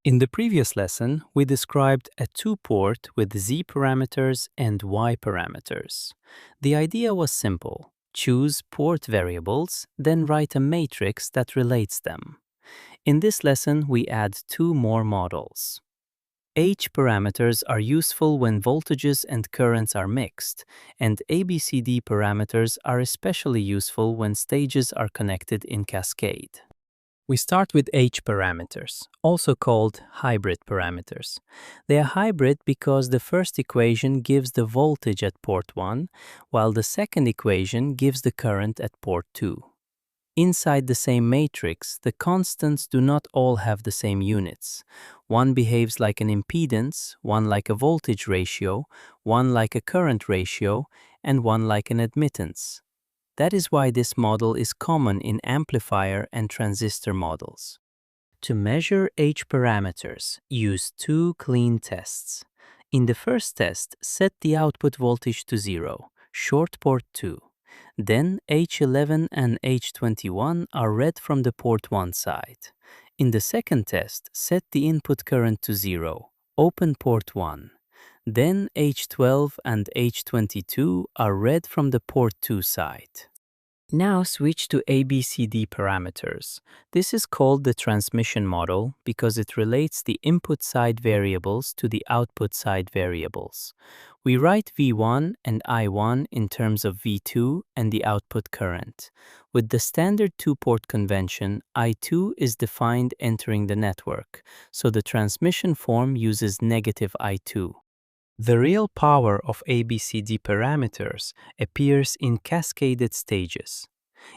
In the previous lesson, we described a two-port with z parameters and y parameters. The idea was simple. Choose port variables, then write a matrix that relates them. In this lesson, we add two more models. H parameters are useful when voltages and currents are mixed, and ABCD parameters are especially useful when stages are connected in cascade. We start with H parameters, also called hybrid parameters. They are hybrid because the first equation gives the voltage at port 1, while the second equation gives the current at port 2. Inside the same matrix, the constants do not all have the same units. One behaves like an impedance, one like a voltage ratio, one like a current ratio, and one like an admittance. That is why this model is common in amplifier and transistor models. To measure H parameters, use two clean tests. In the first test, set the output voltage to 0, short port 2. Then H11 and H21 are read from the port 1 side. In the second test, set the input current to 0, open port 1. Then H12 and H22 are read from the port 2 side. Now switch to ABCD parameters. This is called the transmission model because it relates the input side variables to the output side variables. We write V1 and I1 in terms of V2 and the output current. With the standard two-port convention, I2 is defined entering the network, so the transmission form uses negative I2. The real power of ABCD parameters appears in cascaded stages.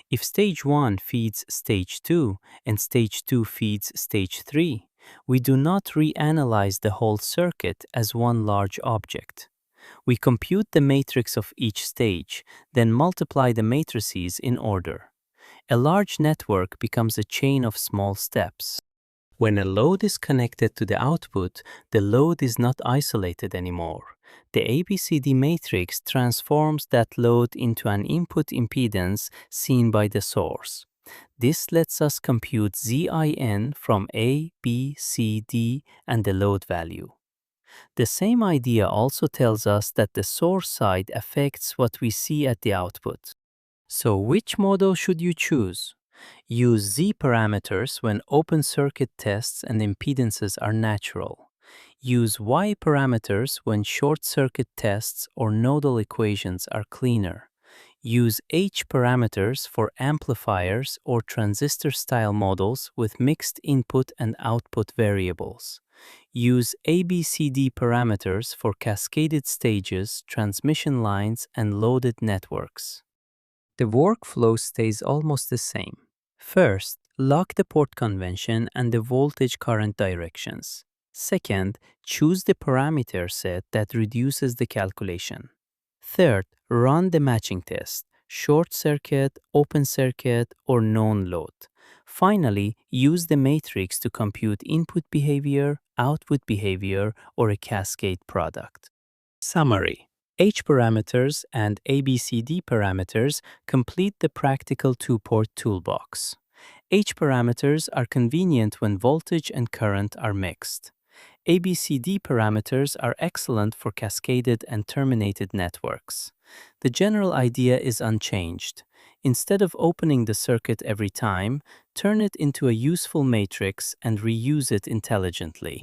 If stage 1 feeds stage 2 and stage 2 feeds stage 3, we do not reanalyze the whole circuit as one large object. We compute the matrix of each stage, then multiply the matrices in order. A large network becomes a chain of small steps. When a load is connected to the output, the load is not isolated anymore. The ABCD matrix transforms that load into an input impedance seen by the source. This lets us compute Zin from A, B, C, D, and the load value. The same idea also tells us that the source side affects what we see at the output. So which model should you choose? Use Z parameters when open circuit tests and impedances are natural. Use Y parameters when short circuit tests or nodal equations are cleaner. Use H parameters for amplifiers or transistor-style models with mixed input and output variables. Use ABCD parameters for cascaded stages, transmission lines, and loaded networks. The workflow stays almost the same. First, lock the port convention and the voltage-current directions. Second, choose the parameter set that reduces the calculation. Third, run the matching test, short circuit, open circuit, or known load. Finally, use the matrix to compute input behavior, output behavior, or a cascade product. Summary. H parameters and ABCD parameters complete the practical two-port toolbox. H parameters are convenient when voltage and current are mixed. ABCD parameters are excellent for cascaded and terminated networks. The general idea is unchanged. Instead of opening the circuit every time, turn it into a useful matrix and reuse it intelligently.